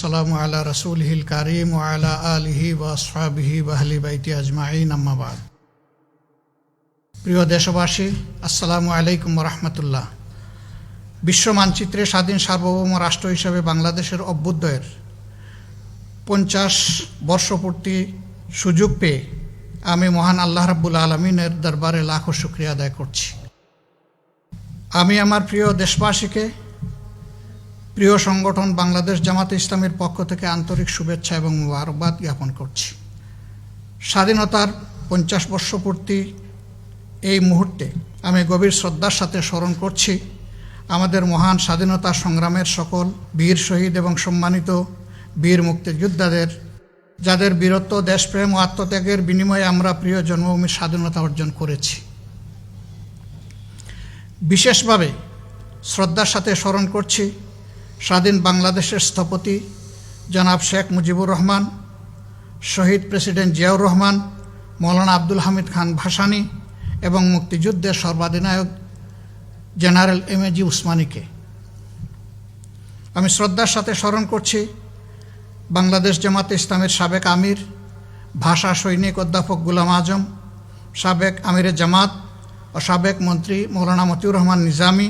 ওয়াসসালামু আলা রাসূলিহিল কারীম ওয়া আলা আলিহি ওয়া আসহাবিহি ওয়া আহলি বাইতি আজমাইন, আম্মা বাদ। প্রিয় দেশবাসী, আসসালামু আলাইকুম ওয়া রাহমাতুল্লাহ। বিশ্ব মানচিত্রে স্বাধীন সার্বভৌম রাষ্ট্র হিসেবে বাংলাদেশের অভ্যুদয়ের 50 বর্ষপূর্তি সুযোগ পেয়ে আমি মহান আল্লাহ রাব্বুল আলামিনের দরবারে লাখো শুকরিয়া আদায় করছি। আমি আমার প্রিয় দেশবাসীকে প্রিয় সংগঠন বাংলাদেশ জামাতে ইসলামের পক্ষ থেকে আন্তরিক শুভেচ্ছা এবং মোবারকবাদ জ্ঞাপন করছি। স্বাধীনতার 50 বর্ষপূর্তি এই মুহূর্তে আমি গভীর শ্রদ্ধার সাথে স্মরণ করছি আমাদের মহান স্বাধীনতা সংগ্রামের সকল বীর শহীদ এবং সম্মানিত বীর মুক্তিযোদ্ধাদের, যাদের বীরত্ব, দেশপ্রেম ও আত্মত্যাগের বিনিময়ে আমরা প্রিয় জন্মভূমির স্বাধীনতা অর্জন করেছি। বিশেষভাবে শ্রদ্ধার সাথে স্মরণ করছি স্বাধীন বাংলাদেশের স্থপতি জনাব শেখ মুজিবুর রহমান, শহীদ প্রেসিডেন্ট জিয়াউর রহমান, মৌলানা আব্দুল হামিদ খান ভাসানী এবং মুক্তিযুদ্ধের সর্বাধিনায়ক জেনারেল এম.এ.জি. উসমানীকে। আমি শ্রদ্ধার সাথে স্মরণ করছি বাংলাদেশ জামাতে ইসলামের সাবেক আমির, ভাষা সৈনিক অধ্যাপক গোলাম আজম, সাবেক আমিরে জামাত ও সাবেক মন্ত্রী মৌলানা মতিউর রহমান নিজামী,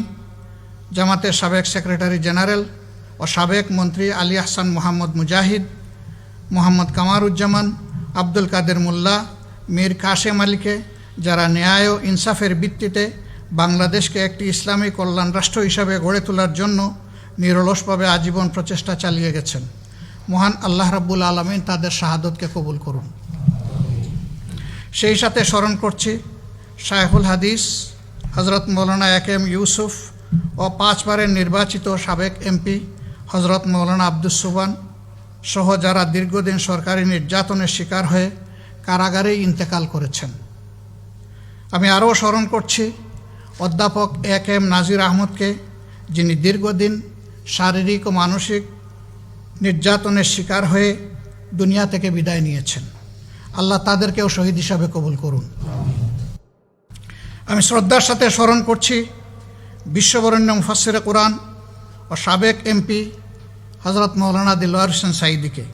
জামাতের সাবেক সেক্রেটারি জেনারেল ও সাবেক মন্ত্রী আলী আহসান মোহাম্মদ মুজাহিদ, মোহাম্মদ কামারুজ্জামান, আব্দুল কাদের মোল্লা, মীর কাশেম আলীকে, যারা ন্যায় ও ইনসাফের ভিত্তিতে বাংলাদেশকে একটি ইসলামী কল্যাণ রাষ্ট্র হিসাবে গড়ে তোলার জন্য নিরলসভাবে আজীবন প্রচেষ্টা চালিয়ে গেছেন। মহান আল্লাহ রাব্বুল আলামিন তাদের শাহাদতকে কবুল করুন। সেই সাথে স্মরণ করছি শায়খুল হাদিস হজরত মৌলানা এ.কে.এম. ইউসুফ ও 5 বারের নির্বাচিত সাবেক এমপি হজরত মৌলানা আব্দুস সুবহান সহ যারা দীর্ঘদিন সরকারি নির্যাতনের শিকার হয়ে কারাগারেই ইন্তেকাল করেছেন। আমি আরও স্মরণ করছি অধ্যাপক এ.কে.এম. নাজির আহমদকে, যিনি দীর্ঘদিন শারীরিক ও মানসিক নির্যাতনের শিকার হয়ে দুনিয়া থেকে বিদায় নিয়েছেন। আল্লাহ তাদেরকেও শহীদ হিসাবে কবুল করুন। আমি শ্রদ্ধার সাথে স্মরণ করছি বিশ্ববরেণ্য মুফাসসিরে কোরআন ও সাবেক এমপি হজরত মৌলানা দিলওয়ার হোসেন সাঈদীকে।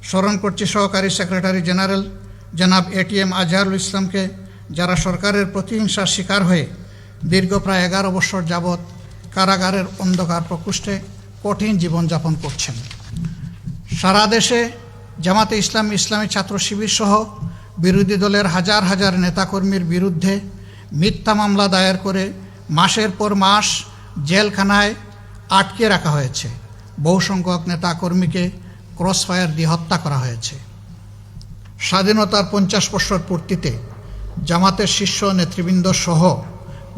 স্মরণ করছি সহকারী সেক্রেটারি জেনারেল জনাব এ.টি.এম. আজহারুল ইসলামকে, যারা সরকারের প্রতিহিংসার শিকার হয়ে দীর্ঘ প্রায় 11 বছর যাবৎ কারাগারের অন্ধকার প্রকোষ্ঠে কঠিন জীবনযাপন করছেন। সারা দেশে জামাতে ইসলামী ছাত্র শিবির সহ বিরোধী দলের হাজার হাজার নেতাকর্মীর বিরুদ্ধে মিথ্যা মামলা দায়ের করে মাসের পর মাস জেলখানায় আটকে রাখা হয়েছে। বহু সংখ্যক নেতাকর্মীকে ক্রসফায়ার দিয়ে হত্যা করা হয়েছে। স্বাধীনতার 50 বছর পূর্তিতে জামাতের শীর্ষ নেতৃবৃন্দ সহ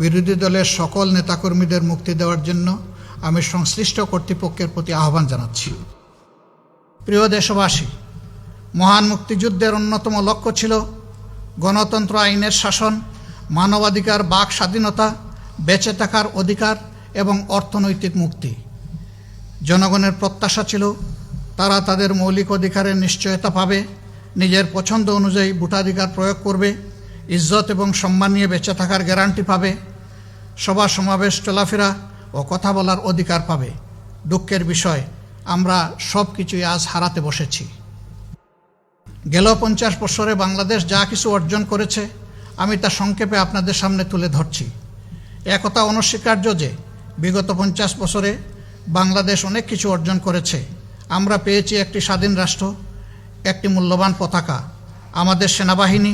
বিরোধী দলের সকল নেতাকর্মীদের মুক্তি দেওয়ার জন্য আমি সংশ্লিষ্ট কর্তৃপক্ষের প্রতি আহ্বান জানাচ্ছি। প্রিয় দেশবাসী, মহান মুক্তিযুদ্ধের অন্যতম লক্ষ্য ছিল গণতন্ত্র, আইনের শাসন, মানবাধিকার, বাক স্বাধীনতা, বেঁচে থাকার অধিকার এবং অর্থনৈতিক মুক্তি। জনগণের প্রত্যাশা ছিল তারা তাদের মৌলিক অধিকারের নিশ্চয়তা পাবে, নিজের পছন্দ অনুযায়ী ভোটাধিকার প্রয়োগ করবে, ইজ্জত এবং সম্মান নিয়ে বেঁচে থাকার গ্যারান্টি পাবে, সভা সমাবেশ, চলাফেরা ও কথা বলার অধিকার পাবে। দুঃখের বিষয়, আমরা সব কিছুই আজ হারাতে বসেছি। গেল 50 বছরে বাংলাদেশ যা কিছু অর্জন করেছে আমি তা সংক্ষেপে আপনাদের সামনে তুলে ধরছি। একথা অনস্বীকার্য যে বিগত 50 বছরে বাংলাদেশ অনেক কিছু অর্জন করেছে। আমরা পেয়েছি একটি স্বাধীন রাষ্ট্র, একটি মূল্যবান পতাকা। আমাদের সেনাবাহিনী,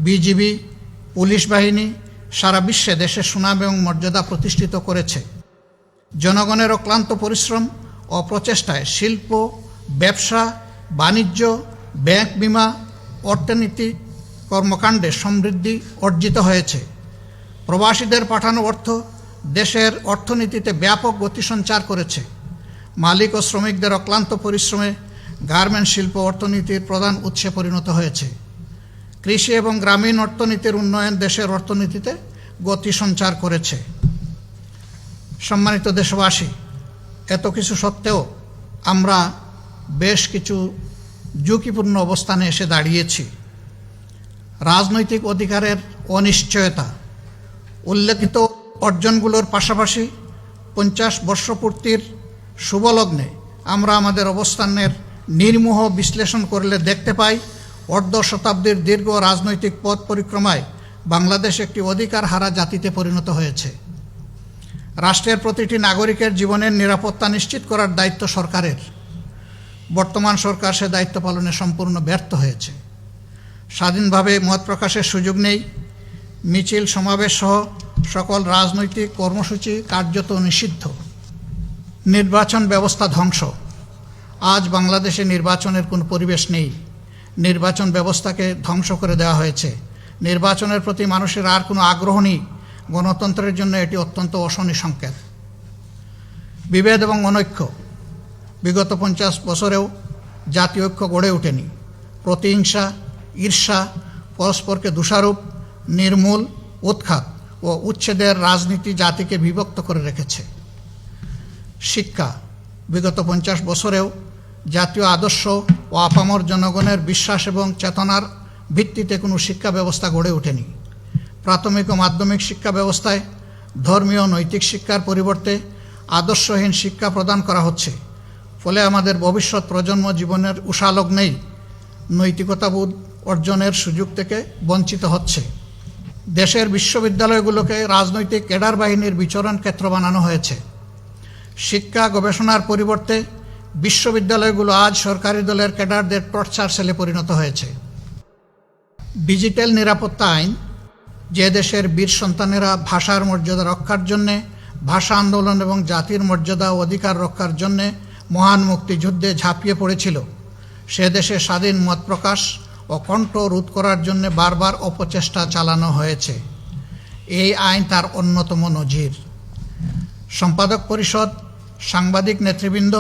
বিজিবি, পুলিশ বাহিনী সারা বিশ্বে দেশের সুনাম এবং মর্যাদা প্রতিষ্ঠিত করেছে। জনগণের অক্লান্ত পরিশ্রম ও প্রচেষ্টায় শিল্প, ব্যবসা, বাণিজ্য, ব্যাংক, বিমা, অর্থনীতি কর্মকাণ্ডে সমৃদ্ধি অর্জিত হয়েছে। প্রবাসীদের পাঠানো অর্থ দেশের অর্থনীতিতে ব্যাপক গতি সঞ্চার করেছে। মালিক ও শ্রমিকদের অক্লান্ত পরিশ্রমে গার্মেন্ট শিল্প অর্থনীতির প্রধান উৎসে পরিণত হয়েছে। কৃষি এবং গ্রামীণ অর্থনীতির উন্নয়ন দেশের অর্থনীতিতে গতি সঞ্চার করেছে। সম্মানিত দেশবাসী, এত কিছু সত্ত্বেও আমরা বেশ কিছু ঝুঁকিপূর্ণ অবস্থানে এসে দাঁড়িয়েছি। রাজনৈতিক অধিকারের অনিশ্চয়তা, উল্লেখিত অর্জনগুলোর পাশাপাশি 50 বর্ষপূর্তির শুভলগ্নে আমরা আমাদের অবস্থানের নির্মোহ বিশ্লেষণ করলে দেখতে পাই অর্ধ শতাব্দীর দীর্ঘ রাজনৈতিক পথ পরিক্রমায় বাংলাদেশ একটি অধিকার হারা জাতিতে পরিণত হয়েছে। রাষ্ট্রের প্রতিটি নাগরিকের জীবনের নিরাপত্তা নিশ্চিত করার দায়িত্ব সরকারের। বর্তমান সরকার সে দায়িত্ব পালনে সম্পূর্ণ ব্যর্থ হয়েছে। স্বাধীনভাবে মত প্রকাশের সুযোগ নেই। মিছিল সমাবেশ সহ সকল রাজনৈতিক কর্মসূচি কার্যত নিষিদ্ধ। নির্বাচন ব্যবস্থা ধ্বংস। আজ বাংলাদেশে নির্বাচনের কোনো পরিবেশ নেই। নির্বাচন ব্যবস্থাকে ধ্বংস করে দেওয়া হয়েছে। নির্বাচনের প্রতি মানুষের আর কোনো আগ্রহ নেই। গণতন্ত্রের জন্য এটি অত্যন্ত অশনি সংকেত। বিভেদ এবং অনৈক্য। বিগত 50 বছরেও জাতীয় ঐক্য গড়ে ওঠেনি। প্রতিহিংসা, ঈর্ষা, পরস্পরকে দোষারোপ, নির্মূল, উৎখাত ও উচ্ছেদের রাজনীতি জাতিকে বিভক্ত করে রেখেছে। শিক্ষা। বিগত 50 বছরেও জাতীয় আদর্শ ও আপামর জনগণের বিশ্বাস এবং চেতনার ভিত্তিতে কোনো শিক্ষা ব্যবস্থা গড়ে ওঠেনি। প্রাথমিক ও মাধ্যমিক শিক্ষা ব্যবস্থায় ধর্মীয় নৈতিক শিক্ষার পরিবর্তে আদর্শহীন শিক্ষা প্রদান করা হচ্ছে। ফলে আমাদের ভবিষ্যৎ প্রজন্ম জীবনের উষালগ্নেই নৈতিকতাবোধ অর্জনের সুযোগ থেকে বঞ্চিত হচ্ছে। দেশের বিশ্ববিদ্যালয়গুলোকে রাজনৈতিক ক্যাডার বাহিনীর বিচরণ ক্ষেত্র বানানো হয়েছে। শিক্ষা গবেষণার পরিবর্তে বিশ্ববিদ্যালয়গুলো আজ সরকারি দলের ক্যাডারদের টর্চার সেলে পরিণত হয়েছে। ডিজিটাল নিরাপত্তা আইন, যে দেশের বীর সন্তানেরা ভাষার মর্যাদা রক্ষার জন্যে, ভাষা আন্দোলন এবং জাতির মর্যাদা ও অধিকার রক্ষার জন্যে মহান মুক্তিযুদ্ধে ঝাঁপিয়ে পড়েছিল, সে দেশে স্বাধীন মত প্রকাশ ও কণ্ঠ রোধ করার জন্য বারবার অপচেষ্টা চালানো হয়েছে। এই আইন তার অন্যতম নজির। সম্পাদক পরিষদ, সাংবাদিক নেতৃবৃন্দ,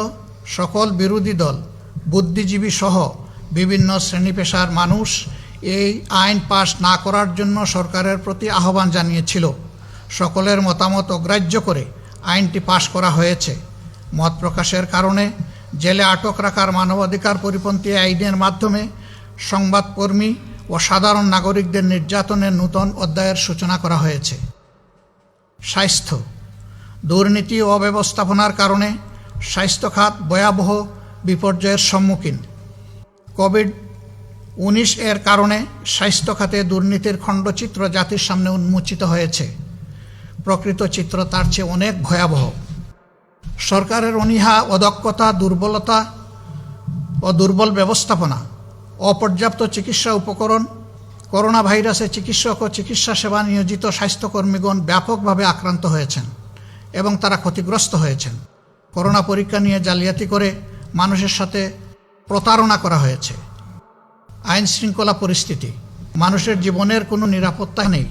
সকল বিরোধী দল, বুদ্ধিজীবী সহ বিভিন্ন শ্রেণী পেশার মানুষ এই আইন পাশ না করার জন্য সরকারের প্রতি আহ্বান জানিয়েছিল। সকলের মতামত অগ্রাহ্য করে আইনটি পাশ করা হয়েছে। মত প্রকাশের কারণে জেলে আটক রাখার মানবাধিকার পরিপন্থী আইনের মাধ্যমে সংবাদকর্মী ও সাধারণ নাগরিকদের নির্যাতনের নূতন অধ্যায়ের সূচনা করা হয়েছে। স্বাস্থ্য। দুর্নীতি ও অব্যবস্থাপনার কারণে স্বাস্থ্য খাত ভয়াবহ বিপর্যয়ের সম্মুখীন। কোভিড-19 এর কারণে স্বাস্থ্য খাতে দুর্নীতির খণ্ডচিত্র জাতির সামনে উন্মোচিত হয়েছে। প্রকৃত চিত্র তার চেয়ে অনেক ভয়াবহ। সরকারের অনীহা, অদক্ষতা, দুর্বলতা ও দুর্বল ব্যবস্থাপনা, অপর্যাপ্ত চিকিৎসা উপকরণ, করোনা ভাইরাসে চিকিৎসক ও চিকিৎসা সেবা নিয়োজিত স্বাস্থ্যকর্মীগণ ব্যাপকভাবে আক্রান্ত হয়েছেন এবং তারা ক্ষতিগ্রস্ত হয়েছেন। করোনা পরীক্ষা নিয়ে জালিয়াতি করে মানুষের সাথে প্রতারণা করা হয়েছে। আইন শৃঙ্খলা পরিস্থিতি। মানুষের জীবনের কোনো নিরাপত্তা নেই।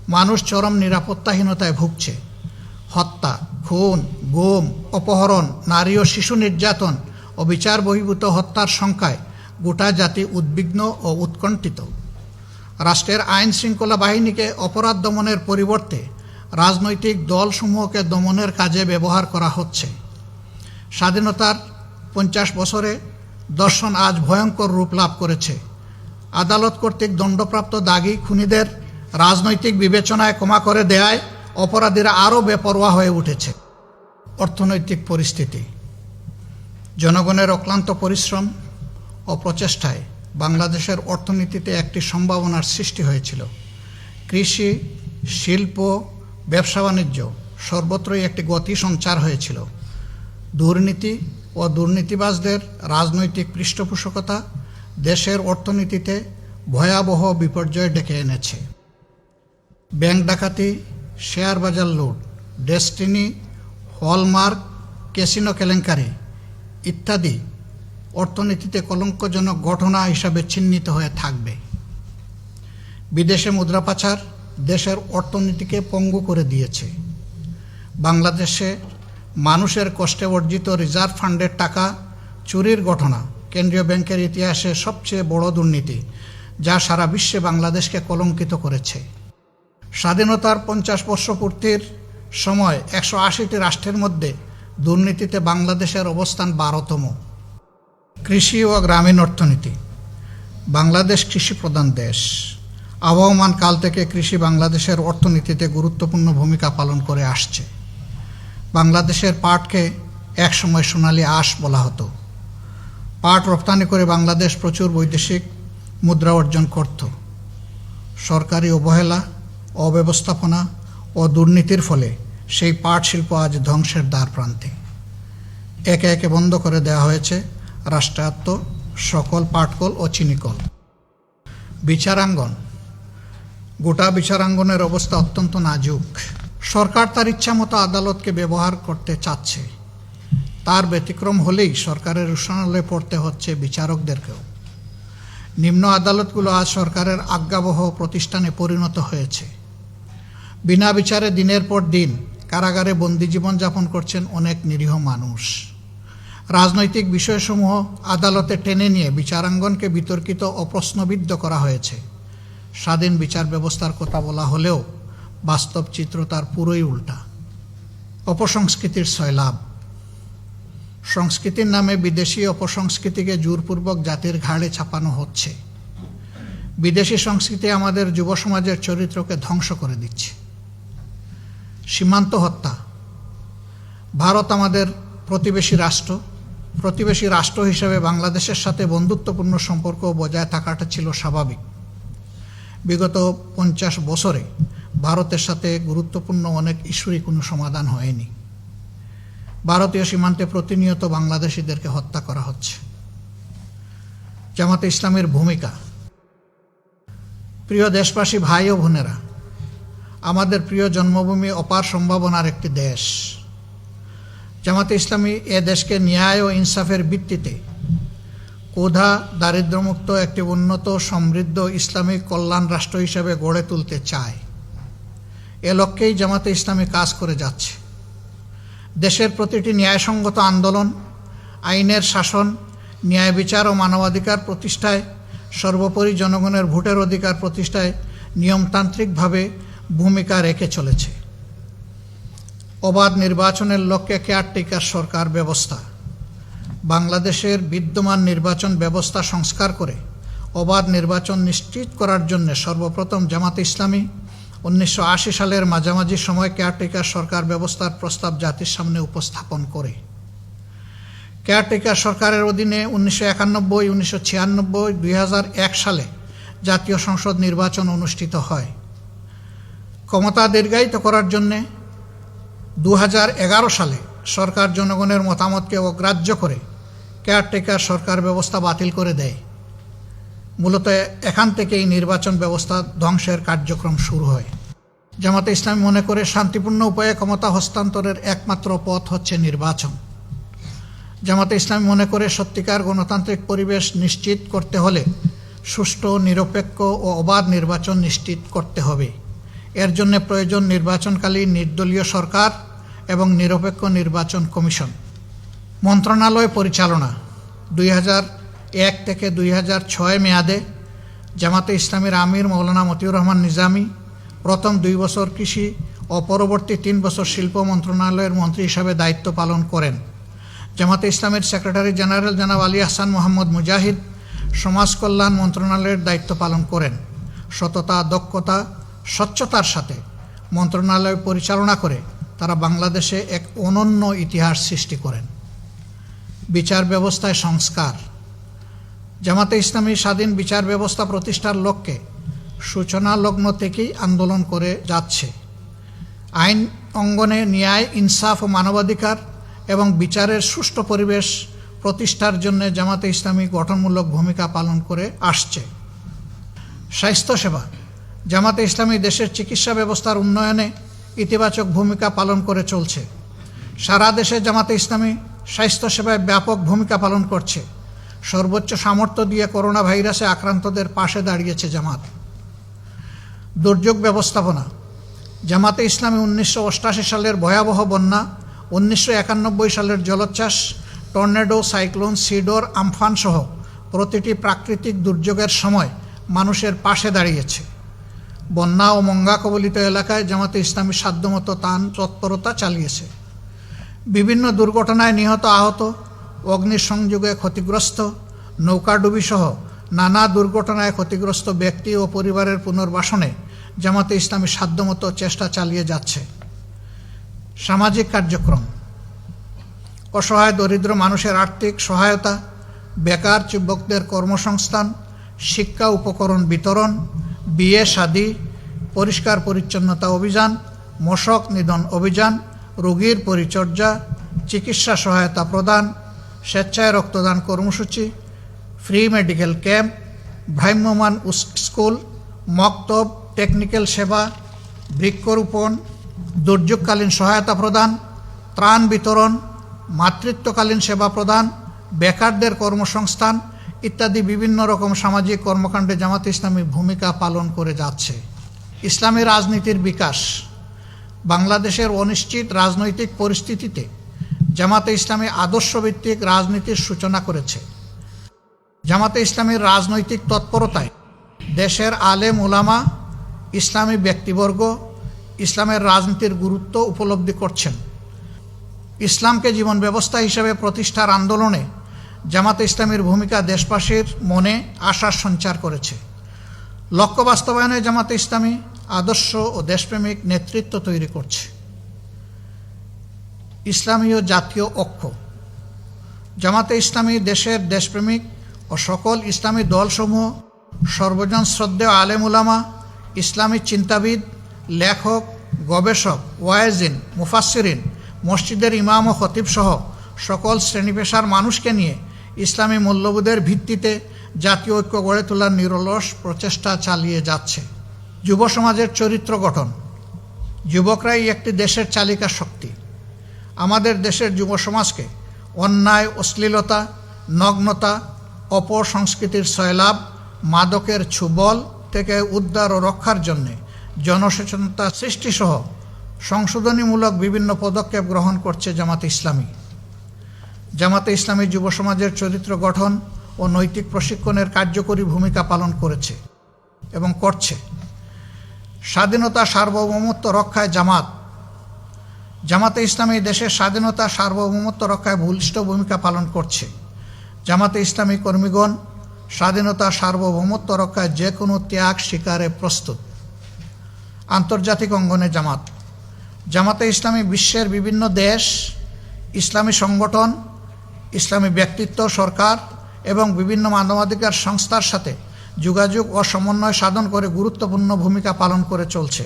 মানুষ চরম নিরাপত্তাহীনতায় ভুগছে। হত্যা, খুন, গুম, অপহরণ, নারী ও শিশু নির্যাতন ও বিচার বহির্ভূত হত্যার সংখ্যায় গোটা জাতি উদ্বিগ্ন ও উৎকণ্ঠিত। রাষ্ট্রের আইন শৃঙ্খলা বাহিনীকে অপরাধ দমনের পরিবর্তে রাজনৈতিক দলসমূহকে দমনের কাজে ব্যবহার করা হচ্ছে। স্বাধীনতার 50 বছরে দর্শন আজ ভয়ঙ্কর রূপ লাভ করেছে। আদালত কর্তৃক দণ্ডপ্রাপ্ত দাগী খুনিদের রাজনৈতিক বিবেচনায় ক্ষমা করে দেয়ায় অপরাধীরা আরও বেপরোয়া হয়ে উঠেছে। অর্থনৈতিক পরিস্থিতি। জনগণের অক্লান্ত পরিশ্রম ও প্রচেষ্টায় বাংলাদেশের অর্থনীতিতে একটি সম্ভাবনার সৃষ্টি হয়েছিল। কৃষি, শিল্প, ব্যবসা বাণিজ্য সর্বত্রই একটি গতি সঞ্চার হয়েছিল। দুর্নীতি ও দুর্নীতিবাজদের রাজনৈতিক পৃষ্ঠপোষকতা দেশের অর্থনীতিতে ভয়াবহ বিপর্যয় ডেকে এনেছে। ব্যাংক ডাকাতি, শেয়ার বাজার লুট, ডেস্টিনি, হলমার্ক, ক্যাসিনো কেলেঙ্কারি ইত্যাদি অর্থনীতিতে কলঙ্কজনক ঘটনা হিসাবে চিহ্নিত হয়ে থাকবে। বিদেশে মুদ্রা পাচার দেশের অর্থনীতিকে পঙ্গু করে দিয়েছে। বাংলাদেশে মানুষের কষ্টে অর্জিত রিজার্ভ ফান্ডের টাকা চুরির ঘটনা কেন্দ্রীয় ব্যাংকের ইতিহাসে সবচেয়ে বড় দুর্নীতি, যা সারা বিশ্বে বাংলাদেশকে কলঙ্কিত করেছে। স্বাধীনতার 50 বর্ষ পূর্তির সময় 180টি রাষ্ট্রের মধ্যে দুর্নীতিতে বাংলাদেশের অবস্থান 12তম। কৃষি ও গ্রামীণ অর্থনীতি। বাংলাদেশ কৃষি প্রধান দেশ। আবহমান কাল থেকে কৃষি বাংলাদেশের অর্থনীতিতে গুরুত্বপূর্ণ ভূমিকা পালন করে আসছে। বাংলাদেশের পাটকে একসময় সোনালী আঁশ বলা হতো। পাট রপ্তানি করে বাংলাদেশ প্রচুর বৈদেশিক মুদ্রা অর্জন করত। সরকারি অবহেলা, অব্যবস্থাপনা ও দুর্নীতির ফলে সেই পাট শিল্প আজ ধ্বংসের দ্বার প্রান্তে। একে একে বন্ধ করে দেওয়া হয়েছে রাষ্ট্রায়ত্ত সকল পাটকল ও চিনিকল। বিচারাঙ্গন, গোটা বিচারাঙ্গনের অবস্থা অত্যন্ত নাজুক। সরকার তার ইচ্ছামতো আদালতকে ব্যবহার করতে চাচ্ছে। তার ব্যতিক্রম হলেই সরকারের রোষানলে পড়তে হচ্ছে বিচারকদেরকেও। নিম্ন আদালতগুলো আজ সরকারের আজ্ঞাবহ প্রতিষ্ঠানে পরিণত হয়েছে। বিনা বিচারে দিনের পর দিন কারাগারে বন্দি জীবনযাপন করছেন অনেক নিরীহ মানুষ। রাজনৈতিক বিষয়সমূহ আদালতে টেনে নিয়ে বিচারাঙ্গনকে বিতর্কিত ও প্রশ্নবিদ্ধ করা হয়েছে। স্বাধীন বিচার ব্যবস্থার কথা বলা হলেও বাস্তব চিত্র তার পুরোই উল্টা। অপসংস্কৃতির সয়লাভ। সংস্কৃতির নামে বিদেশি অপসংস্কৃতিকে জোরপূর্বক জাতির ঘাড়ে চাপানো হচ্ছে। বিদেশি সংস্কৃতি আমাদের যুব সমাজের চরিত্রকে ধ্বংস করে দিচ্ছে। সীমান্ত হত্যা। ভারত আমাদের প্রতিবেশী রাষ্ট্র হিসেবে বাংলাদেশের সাথে বন্ধুত্বপূর্ণ সম্পর্ক বজায় থাকাটা ছিল স্বাভাবিক। বিগত 50 বছরে ভারতের সাথে গুরুত্বপূর্ণ অনেক ইস্যুরই কোনো সমাধান হয়নি। ভারতীয় সীমান্তে প্রতিনিয়ত বাংলাদেশিদেরকে হত্যা করা হচ্ছে। জামাতে ইসলামের ভূমিকা। প্রিয় দেশবাসী, ভাই ও বোনেরা, আমাদের প্রিয় জন্মভূমি অপার সম্ভাবনার একটি দেশ। জামাতে ইসলামী এ দেশকে ন্যায় ও ইনসাফের ভিত্তিতে ক্ষুধা দারিদ্র্যমুক্ত একটি উন্নত সমৃদ্ধ ইসলামিক কল্যাণ রাষ্ট্র হিসেবে গড়ে তুলতে চায়। এ লক্ষ্যেই জামাতে ইসলামী কাজ করে যাচ্ছে। দেশের প্রতিটি ন্যায়সঙ্গত আন্দোলন, আইনের শাসন, ন্যায় বিচার ও মানবাধিকার প্রতিষ্ঠায়, সর্বোপরি জনগণের ভোটের অধিকার প্রতিষ্ঠায় নিয়মতান্ত্রিকভাবে ভূমিকা রেখে চলেছে। অবাধ নির্বাচনের লক্ষ্যে কেয়ারটেকার সরকার ব্যবস্থা। বাংলাদেশের বিদ্যমান নির্বাচন ব্যবস্থা সংস্কার করে অবাধ নির্বাচন নিশ্চিত করার জন্য সর্বপ্রথম জামাতে ইসলামী 1980 সালের মাঝামাঝি সময় কেয়ারটেকার সরকার ব্যবস্থার প্রস্তাব জাতির সামনে উপস্থাপন করে। কেয়ারটেকার সরকারের অধীনে 1991, 1996, 2001 সালে জাতীয় সংসদ নির্বাচন অনুষ্ঠিত হয়। ক্ষমতা দীর্ঘায়িত করার জন্যে 2011 সালে সরকার জনগণের মতামতকে অগ্রাহ্য করে কেয়ারটেকার সরকার ব্যবস্থা বাতিল করে দেয়। মূলত এখান থেকেই নির্বাচন ব্যবস্থা ধ্বংসের কার্যক্রম শুরু হয়। জামাতে ইসলামী মনে করে শান্তিপূর্ণ উপায়ে ক্ষমতা হস্তান্তরের একমাত্র পথ হচ্ছে নির্বাচন। জামাতে ইসলামী মনে করে সত্যিকার গণতান্ত্রিক পরিবেশ নিশ্চিত করতে হলে সুষ্ঠু, নিরপেক্ষ ও অবাধ নির্বাচন নিশ্চিত করতে হবে। এর জন্য প্রয়োজন নির্বাচনকালীন নির্দলীয় সরকার এবং নিরপেক্ষ নির্বাচন কমিশন। মন্ত্রণালয় পরিচালনা। 2001 থেকে 2006 মেয়াদে জামাতে ইসলামীর আমির মৌলানা মতিউর রহমান নিজামী প্রথম 2 বছর কৃষি ও পরবর্তী 3 বছর শিল্প মন্ত্রণালয়ের মন্ত্রী হিসাবে দায়িত্ব পালন করেন। জামাতে ইসলামীর সেক্রেটারি জেনারেল জনাব আলী আহসান মোহাম্মদ মুজাহিদ সমাজ কল্যাণ মন্ত্রণালয়ের দায়িত্ব পালন করেন। সততা, দক্ষতা, স্বচ্ছতার সাথে মন্ত্রণালয় পরিচালনা করে তারা বাংলাদেশে এক অনন্য ইতিহাস সৃষ্টি করেন। বিচার ব্যবস্থায় সংস্কার। জামাতে ইসলামী স্বাধীন বিচার ব্যবস্থা প্রতিষ্ঠার লক্ষ্যে সূচনা লগ্ন থেকেই আন্দোলন করে যাচ্ছে। আইন অঙ্গনে ন্যায়, ইনসাফ ও মানবাধিকার এবং বিচারের সুষ্ঠু পরিবেশ প্রতিষ্ঠার জন্য জামাতে ইসলামী গঠনমূলক ভূমিকা পালন করে আসছে। স্বাস্থ্যসেবা। জামাতে ইসলামী দেশের চিকিৎসা ব্যবস্থার উন্নয়নে ইতিবাচক ভূমিকা পালন করে চলছে। সারা দেশে জামাতে ইসলামী স্বাস্থ্যসেবায় ব্যাপক ভূমিকা পালন করছে। সর্বোচ্চ সামর্থ্য দিয়ে করোনা ভাইরাসে আক্রান্তদের পাশে দাঁড়িয়েছে জামাত। দুর্যোগ ব্যবস্থাপনা। জামাতে ইসলামী 1988 সালের ভয়াবহ বন্যা, 1991 সালের জলোচ্ছ্বাস, টর্নেডো, সাইক্লোন, সিডর, আমফান সহ প্রতিটি প্রাকৃতিক দুর্যোগের সময় মানুষের পাশে দাঁড়িয়েছে। বন্যা ও মঙ্গা কবলিত এলাকায় জামাতে ইসলামী সাধ্যমতো তান তৎপরতা চালিয়েছে। বিভিন্ন দুর্ঘটনায় নিহত, আহত, অগ্নিসংযোগে ক্ষতিগ্রস্ত, নৌকাডুবি সহ নানা দুর্ঘটনায় ক্ষতিগ্রস্ত ব্যক্তি ও পরিবারের পুনর্বাসনে জামাতে ইসলামী সাধ্যমতো চেষ্টা চালিয়ে যাচ্ছে। সামাজিক কার্যক্রম। অসহায় দরিদ্র মানুষের আর্থিক সহায়তা, বেকার যুবকদের কর্মসংস্থান, শিক্ষা উপকরণ বিতরণ, বিয়ে শাদী, পরিষ্কার পরিচ্ছন্নতা অভিযান, মশক নিধন অভিযান, রোগীর পরিচর্যা, চিকিৎসা সহায়তা প্রদান, স্বেচ্ছায় রক্তদান কর্মসূচি, ফ্রি মেডিকেল ক্যাম্প, ভ্রাম্যমাণ স্কুল, মক্তব, টেকনিক্যাল সেবা, বৃক্ষরোপণ, দুর্যোগকালীন সহায়তা প্রদান, ত্রাণ বিতরণ, মাতৃত্বকালীন সেবা প্রদান, বেকারদের কর্মসংস্থান ইত্যাদি বিভিন্ন রকম সামাজিক কর্মকাণ্ডে জামাতে ইসলামী ভূমিকা পালন করে যাচ্ছে। ইসলামী রাজনীতির বিকাশ। বাংলাদেশের অনিশ্চিত রাজনৈতিক পরিস্থিতিতে জামাতে ইসলামী আদর্শভিত্তিক রাজনীতির সূচনা করেছে। জামাতে ইসলামীর রাজনৈতিক তৎপরতায় দেশের আলেম ওলামা, ইসলামী ব্যক্তিবর্গ ইসলামের রাজনীতির গুরুত্ব উপলব্ধি করছেন। ইসলামকে জীবন ব্যবস্থা হিসেবে প্রতিষ্ঠার আন্দোলনে জামাতে ইসলামীর ভূমিকা দেশবাসীর মনে আশার সঞ্চার করেছে। লক্ষ্য বাস্তবায়নে জামাতে ইসলামী আদর্শ ও দেশপ্রেমিক নেতৃত্ব তৈরি করছে। ইসলামীয় জাতীয় ঐক্য। জামাতে ইসলামী দেশের দেশপ্রেমিক ও সকল ইসলামী দলসমূহ, সর্বজন শ্রদ্ধেয় আলেম উলামা, ইসলামী চিন্তাবিদ, লেখক, গবেষক, ওয়াইজিন, মুফাসসিরিন, মসজিদের ইমাম ও খতিব সহ সকল শ্রেণী পেশার মানুষকে নিয়ে ইসলামী মূল্যবোধের ভিত্তিতে জাতীয় ঐক্য গড়ে তোলার নিরলস প্রচেষ্টা চালিয়ে যাচ্ছে। যুব সমাজের চরিত্র গঠন। যুবকরাই একটি দেশের চালিকা শক্তি। আমাদের দেশের যুব সমাজকে অন্যায়, অশ্লীলতা, নগ্নতা, অপসংস্কৃতির সয়লাভ, মাদকের ছুবল থেকে উদ্ধার ও রক্ষার জন্যে জনসচেতনতা সৃষ্টিসহ সংশোধনীমূলক বিভিন্ন পদক্ষেপ গ্রহণ করছে জামাতে ইসলামী। জামাতে ইসলামী যুব সমাজের চরিত্র গঠন ও নৈতিক প্রশিক্ষণের কার্যকরী ভূমিকা পালন করেছে এবং করছে। স্বাধীনতা সার্বভৌমত্ব রক্ষায় জামাতে ইসলামী দেশের স্বাধীনতা সার্বভৌমত্ব রক্ষায় বলিষ্ঠ ভূমিকা পালন করছে। জামাতে ইসলামী কর্মীগণ স্বাধীনতা সার্বভৌমত্ব রক্ষায় যে কোনো ত্যাগ স্বীকারে প্রস্তুত। আন্তর্জাতিক অঙ্গনে জামাতে ইসলামী বিশ্বের বিভিন্ন দেশ, ইসলামী সংগঠন, ইসলামী ব্যক্তিত্ব, সরকার এবং বিভিন্ন মানবাধিকার সংস্থার সাথে যোগাযোগ ও সমন্বয় সাধন করে গুরুত্বপূর্ণ ভূমিকা পালন করে চলছে।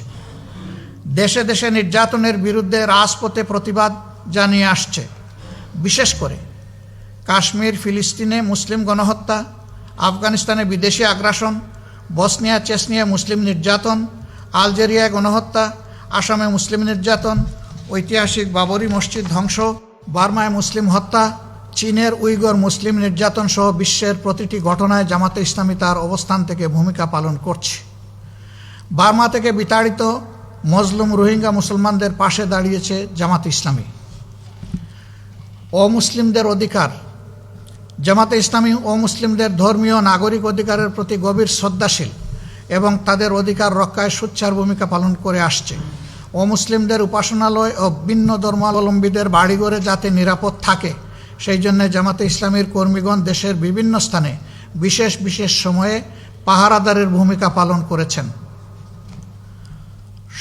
দেশে দেশে নির্যাতনের বিরুদ্ধে রাজপথে প্রতিবাদ জানিয়ে আসছে। বিশেষ করে কাশ্মীর, ফিলিস্তিনে মুসলিম গণহত্যা, আফগানিস্তানে বিদেশি আগ্রাসন, বসনিয়া চেচনিয়া মুসলিম নির্যাতন, আলজেরিয়ায় গণহত্যা, আসামে মুসলিম নির্যাতন, ঐতিহাসিক বাবরি মসজিদ ধ্বংস, বার্মায় মুসলিম হত্যা, চীনের উইগর মুসলিম নির্যাতন সহ বিশ্বের প্রতিটি ঘটনায় জামাতে ইসলামী তার অবস্থান থেকে ভূমিকা পালন করছে। বার্মা থেকে বিতাড়িত মজলুম রোহিঙ্গা মুসলমানদের পাশে দাঁড়িয়েছে জামাতে ইসলামী। অমুসলিমদের অধিকার। জামাতে ইসলামী অমুসলিমদের ধর্মীয় নাগরিক অধিকারের প্রতি গভীর শ্রদ্ধাশীল এবং তাদের অধিকার রক্ষায় সোচ্চার ভূমিকা পালন করে আসছে। অমুসলিমদের উপাসনালয় ও ভিন্ন ধর্মাবলম্বীদের বাড়িঘরে যাতে নিরাপদ থাকে সেই জন্য জামাতে ইসলামীর কর্মীগণ দেশের বিভিন্ন স্থানে বিশেষ বিশেষ সময়ে পাহারাদারের ভূমিকা পালন করেছেন।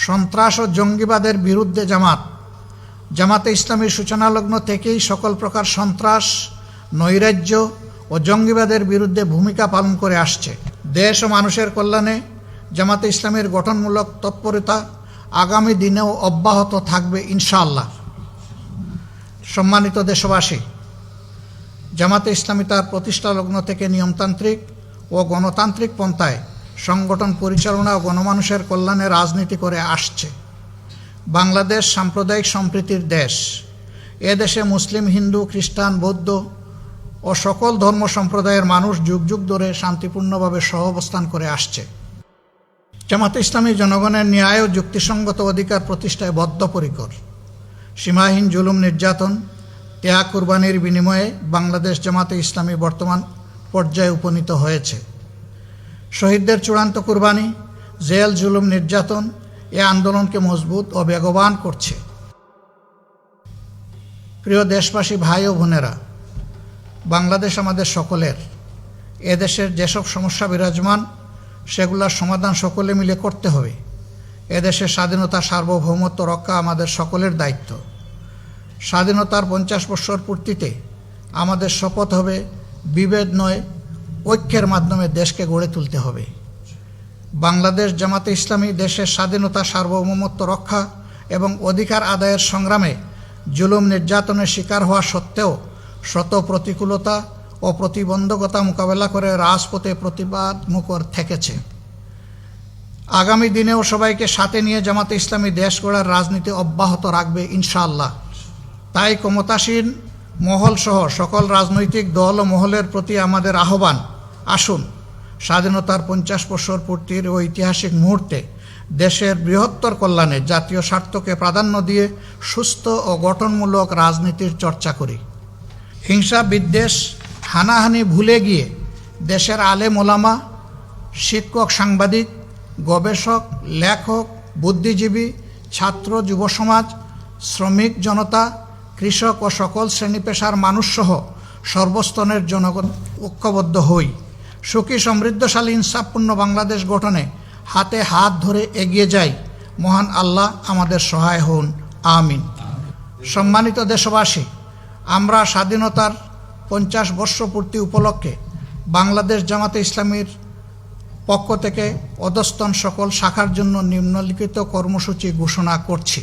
সন্ত্রাস ও জঙ্গিবাদের বিরুদ্ধে জামাতে ইসলামীর সূচনালগ্ন থেকেই সকল প্রকার সন্ত্রাস, নৈরাজ্য ও জঙ্গিবাদের বিরুদ্ধে ভূমিকা পালন করে আসছে। দেশ ও মানুষের কল্যাণে জামাতে ইসলামীর গঠনমূলক তৎপরতা আগামী দিনেও অব্যাহত থাকবে ইনশাআল্লাহ। সম্মানিত দেশবাসী, জামাতে ইসলামী তার প্রতিষ্ঠালগ্ন থেকে নিয়মতান্ত্রিক ও গণতান্ত্রিক পন্থায় সংগঠন পরিচালনা ও গণমানুষের কল্যাণে রাজনীতি করে আসছে। বাংলাদেশ সাম্প্রদায়িক সম্প্রীতির দেশ। এ দেশে মুসলিম, হিন্দু, খ্রিস্টান, বৌদ্ধ ও সকল ধর্ম সম্প্রদায়ের মানুষ যুগ যুগ ধরে শান্তিপূর্ণভাবে সহাবস্থান করে আসছে। জামাতে ইসলামী জনগণের ন্যায় ও যুক্তিসঙ্গত অধিকার প্রতিষ্ঠায় বদ্ধপরিকর। সীমাহীন জুলুম, নির্যাতন, ত্যাগ, কুরবানির বিনিময়ে বাংলাদেশ জামাতে ইসলামী বর্তমান পর্যায়ে উপনীত হয়েছে। শহীদদের চূড়ান্ত কুরবানি, জেল, জুলুম, নির্যাতন এ আন্দোলনকে মজবুত ও বেগবান করছে। প্রিয় দেশবাসী, ভাই ও বোনেরা, বাংলাদেশ আমাদের সকলের। এদেশের যেসব সমস্যা বিরাজমান সেগুলোর সমাধান সকলে মিলে করতে হবে। এদেশের স্বাধীনতা সার্বভৌমত্ব রক্ষা আমাদের সকলের দায়িত্ব। স্বাধীনতার 50 বছর পূর্তিতে আমাদের শপথ হবে বিভেদ নয়, ঐক্যের মাধ্যমে দেশকে গড়ে তুলতে হবে। বাংলাদেশ জামাতে ইসলামী দেশের স্বাধীনতা, সার্বভৌমত্ব রক্ষা এবং অধিকার আদায়ের সংগ্রামে জুলুম নির্যাতনের শিকার হওয়া সত্ত্বেও শত প্রতিকূলতা ও প্রতিবন্ধকতা মোকাবেলা করে রাজপথে প্রতিবাদ মুখর থেকেছে। আগামী দিনেও সবাইকে সাথে নিয়ে জামাতে ইসলামী দেশ গড়ার রাজনীতি অব্যাহত রাখবে ইনশাআল্লাহ। তাই ক্ষমতাসীন মহলসহ সকল রাজনৈতিক দল ও মহলের প্রতি আমাদের আহ্বান, আসুন স্বাধীনতার 50 বছর পূর্তির ওই ঐতিহাসিক মুহূর্তে দেশের বৃহত্তর কল্যাণে জাতীয় স্বার্থকে প্রাধান্য দিয়ে সুস্থ ও গঠনমূলক রাজনীতির চর্চা করি। হিংসা, বিদ্বেষ, হানাহানি ভুলে গিয়ে দেশের আলেম ওলামা, শিক্ষক, সাংবাদিক, গবেষক, লেখক, বুদ্ধিজীবী, ছাত্র, যুব সমাজ, শ্রমিক জনতা, কৃষক ও সকল শ্রেণী পেশার মানুষসহ সর্বস্তরের জনগণ ঐক্যবদ্ধ হই। সুখী, সমৃদ্ধশালী, ইনসাফপূর্ণ বাংলাদেশ গঠনে হাতে হাত ধরে এগিয়ে যাই। মহান আল্লাহ আমাদের সহায় হন, আমিন। সম্মানিত দেশবাসী, আমরা স্বাধীনতার 50 বর্ষ পূর্তি উপলক্ষে বাংলাদেশ জামাতে ইসলামীর পক্ষ থেকে অধস্তন সকল শাখার জন্য নিম্নলিখিত কর্মসূচি ঘোষণা করছি।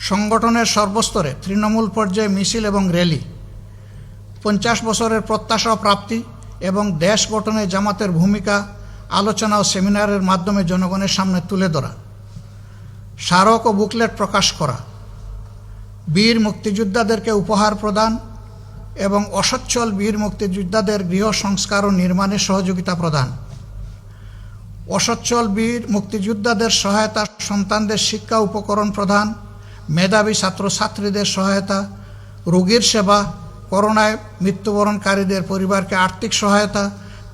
সংগঠনের সর্বস্তরে তৃণমূল পর্যায়ে মিছিল এবং র্যালি, 50 বছরের প্রত্যাশা ও প্রাপ্তি এবং দেশ গঠনে জামাতের ভূমিকা আলোচনা ও সেমিনারের মাধ্যমে জনগণের সামনে তুলে ধরা, স্মারক ও বুকলেট প্রকাশ করা, বীর মুক্তিযোদ্ধাদেরকে উপহার প্রদান এবং অসচ্ছল বীর মুক্তিযোদ্ধাদের গৃহ সংস্কার ও নির্মাণে সহযোগিতা প্রদান, অসচ্ছল বীর মুক্তিযোদ্ধাদের সহায়তা, সন্তানদের শিক্ষা উপকরণ প্রদান, মেধাবী ছাত্রছাত্রীদের সহায়তা, রোগীর সেবা, করোনায় মৃত্যুবরণকারীদের পরিবারকে আর্থিক সহায়তা,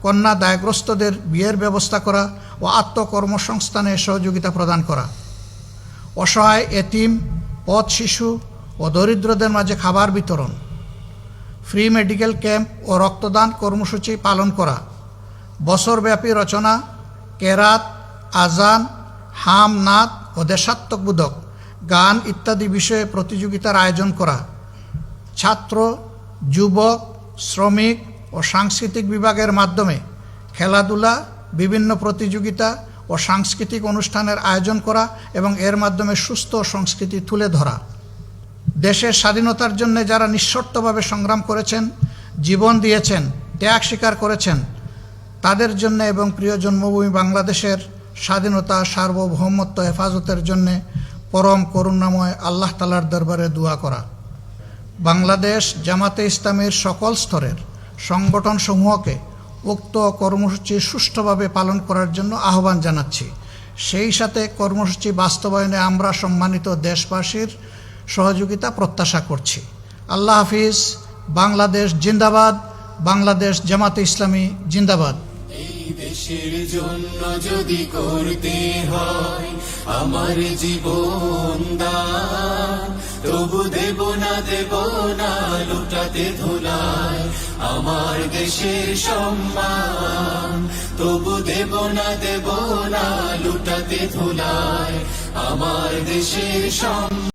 কন্যা দায়গ্রস্তদের বিয়ের ব্যবস্থা করা ও আত্মকর্মসংস্থানে সহযোগিতা প্রদান করা, অসহায় এতিম, পথ শিশু ও দরিদ্রদের মাঝে খাবার বিতরণ, ফ্রি মেডিকেল ক্যাম্প ও রক্তদান কর্মসূচি পালন করা, বছরব্যাপী রচনা, কেরাত, আজান, হাম, নাত ও দেশাত্মবোধক গান ইত্যাদি বিষয়ে প্রতিযোগিতার আয়োজন করা, ছাত্র, যুবক, শ্রমিক ও সাংস্কৃতিক বিভাগের মাধ্যমে খেলাধুলা, বিভিন্ন প্রতিযোগিতা ও সাংস্কৃতিক অনুষ্ঠানের আয়োজন করা এবং এর মাধ্যমে সুস্থ সংস্কৃতি তুলে ধরা। দেশের স্বাধীনতার জন্য যারা নিঃশর্তভাবে সংগ্রাম করেছেন, জীবন দিয়েছেন, ত্যাগ স্বীকার করেছেন, তাদের জন্য এবং প্রিয় জন্মভূমি বাংলাদেশের স্বাধীনতা, সার্বভৌমত্ব হেফাজতের জন্য পরম করুণাময় আল্লাহ তাআলার দরবারে দোয়া করা। বাংলাদেশ জামাতে ইসলামীর সকল স্তরের সংগঠনসমূহকে উক্ত কর্মসূচি সুষ্ঠুভাবে পালন করার জন্য আহ্বান জানাচ্ছি। সেই সাথে কর্মসূচি বাস্তবায়নে আমরা সম্মানিত দেশবাসীর সহযোগিতা প্রত্যাশা করছি। আল্লাহ হাফিজ। বাংলাদেশ জিন্দাবাদ। বাংলাদেশ জামাতে ইসলামী জিন্দাবাদ। এই দেশের জন্য যদি করতে হয় আমার জীবন দান, তবু দেব না লুটাতে ধুলায় আমার দেশের সম্মান, তবু দেব না লুটাতে ধুলায় আমার দেশের সম্মান।